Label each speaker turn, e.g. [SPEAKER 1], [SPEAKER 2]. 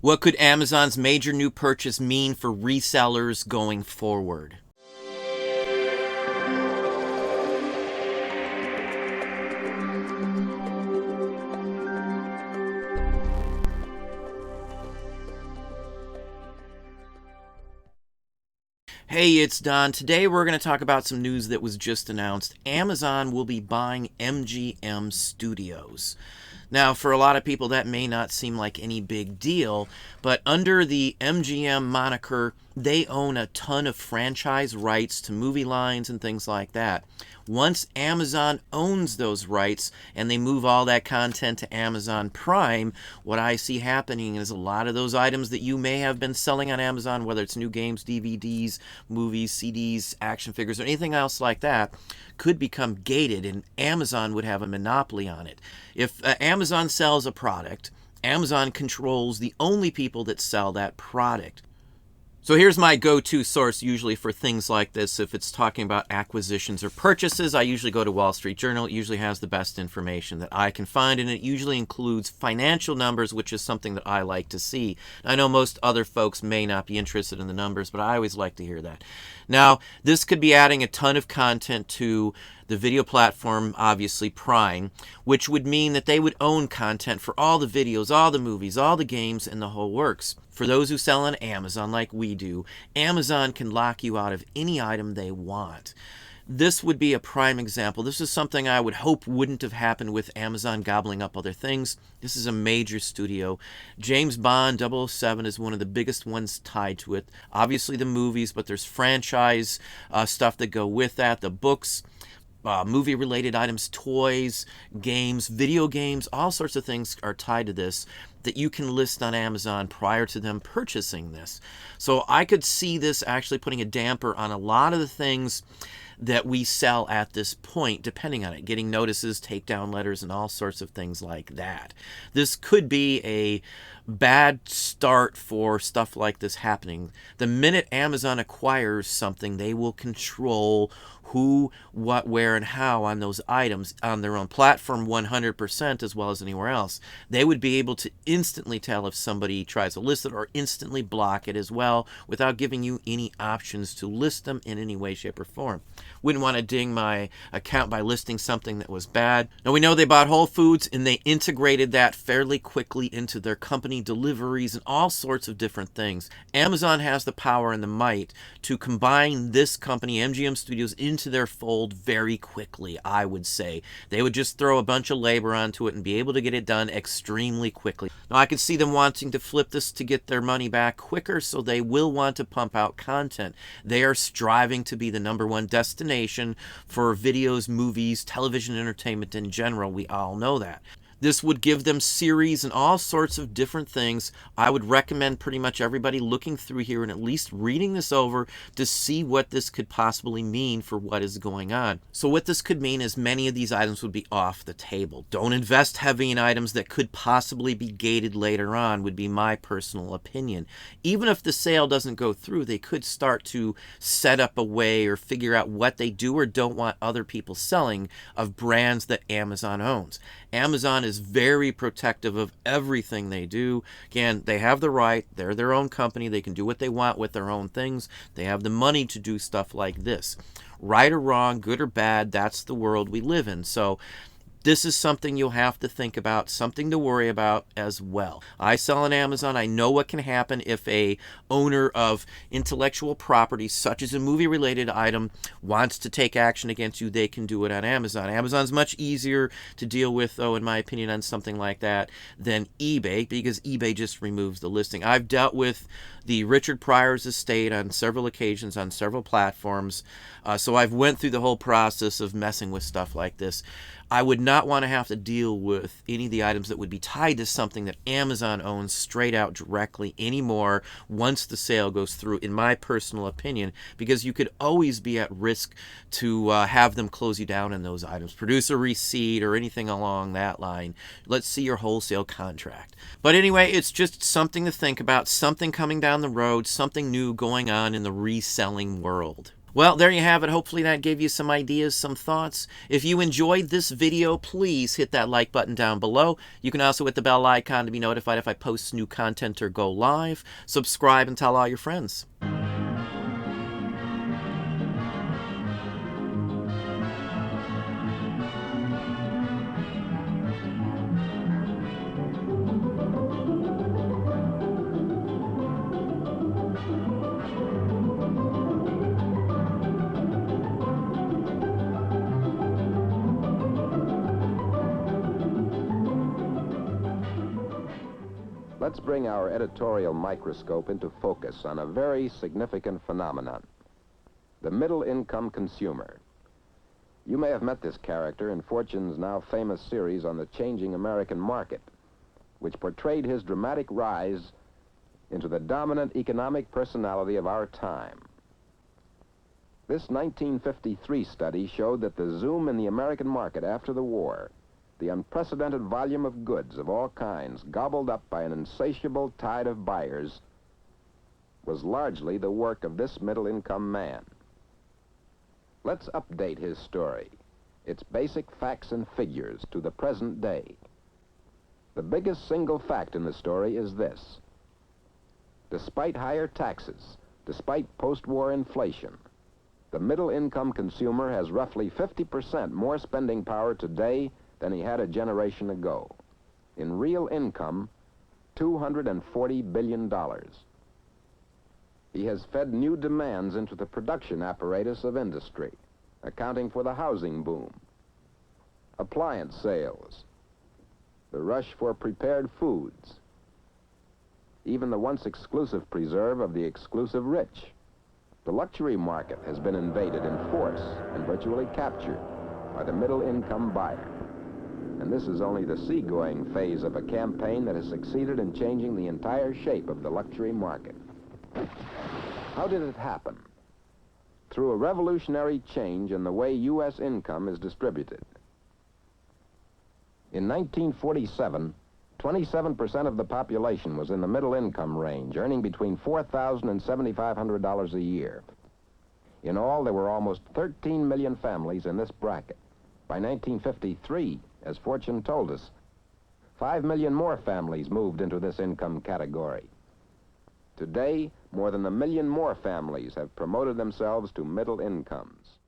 [SPEAKER 1] What could Amazon's major new purchase mean for resellers going forward? Hey, it's Don. Today we're going to talk about some news that was just announced. Amazon will be buying MGM Studios. Now, for a lot of people, that may not seem like any big deal, but under the MGM moniker, they own a ton of franchise rights to movie lines and things like that. Once Amazon owns those rights and they move all that content to Amazon Prime, what I see happening is a lot of those items that you may have been selling on Amazon, whether it's new games, DVDs, movies, CDs, action figures, or anything else like that, could become gated, and Amazon would have a monopoly on it. If Amazon sells a product, Amazon controls the only people that sell that product. So here's my go-to source usually for things like this. If it's talking about acquisitions or purchases, I usually go to Wall Street Journal. It usually has the best information that I can find, and it usually includes financial numbers, which is something that I like to see. I know most other folks may not be interested in the numbers, but I always like to hear that. Now, this could be adding a ton of content to the video platform, obviously Prime, which would mean that they would own content for all the videos, all the movies, all the games, and the whole works. For those who sell on Amazon like we do, Amazon can lock you out of any item they want. This would be a prime example. This is something I would hope wouldn't have happened with Amazon gobbling up other things. This is a major studio. James Bond 007 is one of the biggest ones tied to it. Obviously the movies, but there's franchise stuff that go with that, the books, movie-related items, toys, games, video games, all sorts of things are tied to this that you can list on Amazon prior to them purchasing this. So I could see this actually putting a damper on a lot of the things that we sell at this point, depending on it, getting notices, takedown letters, and all sorts of things like that. This could be a bad start for stuff like this happening. The minute Amazon acquires something, they will control who, what, where, and how on those items on their own platform 100% as well as anywhere else. They would be able to instantly tell if somebody tries to list it or instantly block it as well without giving you any options to list them in any way, shape, or form. Wouldn't want to ding my account by listing something that was bad. Now, we know they bought Whole Foods and they integrated that fairly quickly into their company deliveries and all sorts of different things. Amazon has the power and the might to combine this company, MGM Studios, into their fold very quickly, I would say. They would just throw a bunch of labor onto it and be able to get it done extremely quickly. Now, I could see them wanting to flip this to get their money back quicker, so they will want to pump out content. They are striving to be the #1 destination for videos, movies, television entertainment in general. We all know that. This would give them series and all sorts of different things. I would recommend pretty much everybody looking through here and at least reading this over to see what this could possibly mean for what is going on. So what this could mean is many of these items would be off the table. Don't invest heavy in items that could possibly be gated later on, would be my personal opinion. Even if the sale doesn't go through, they could start to set up a way or figure out what they do or don't want other people selling of brands that Amazon owns. Amazon is very protective of everything they do. Again, they have the right. They're their own company. They can do what they want with their own things. They have the money to do stuff like this. Right or wrong, good or bad, that's the world we live in. So this is something you'll have to think about, something to worry about as well. I sell on Amazon. I know what can happen if a owner of intellectual property, such as a movie-related item, wants to take action against you. They can do it on Amazon. Amazon's much easier to deal with, though, in my opinion, on something like that than eBay, because eBay just removes the listing. I've dealt with the Richard Pryor's estate on several occasions on several platforms, so I've went through the whole process of messing with stuff like this. I would not want to have to deal with any of the items that would be tied to something that Amazon owns straight out directly anymore once the sale goes through, in my personal opinion, because you could always be at risk to have them close you down on those items, produce a receipt or anything along that line. Let's see your wholesale contract. But anyway, it's just something to think about, something coming down the road, something new going on in the reselling world. Well, there you have it. Hopefully that gave you some ideas, some thoughts. If you enjoyed this video, please hit that like button down below. You can also hit the bell icon to be notified if I post new content or go live. Subscribe and tell all your friends.
[SPEAKER 2] Let's bring our editorial microscope into focus on a very significant phenomenon: the middle-income consumer. You may have met this character in Fortune's now famous series on the changing American market, which portrayed his dramatic rise into the dominant economic personality of our time. This 1953 study showed that the zoom in the American market after the war, the unprecedented volume of goods of all kinds gobbled up by an insatiable tide of buyers, was largely the work of this middle-income man. Let's update his story, its basic facts and figures, to the present day. The biggest single fact in the story is this: despite higher taxes, despite post-war inflation, the middle-income consumer has roughly 50% more spending power today than he had a generation ago. In real income, $240 billion. He has fed new demands into the production apparatus of industry, accounting for the housing boom, appliance sales, the rush for prepared foods, even the once exclusive preserve of the exclusive rich. The luxury market has been invaded in force and virtually captured by the middle-income buyer. And this is only the seagoing phase of a campaign that has succeeded in changing the entire shape of the luxury market. How did it happen? Through a revolutionary change in the way U.S. income is distributed. In 1947, 27% of the population was in the middle income range, earning between $4,000 and $7,500 a year. In all, there were almost 13 million families in this bracket. By 1953, as Fortune told us, 5 million more families moved into this income category. Today, more than 1 million more families have promoted themselves to middle incomes.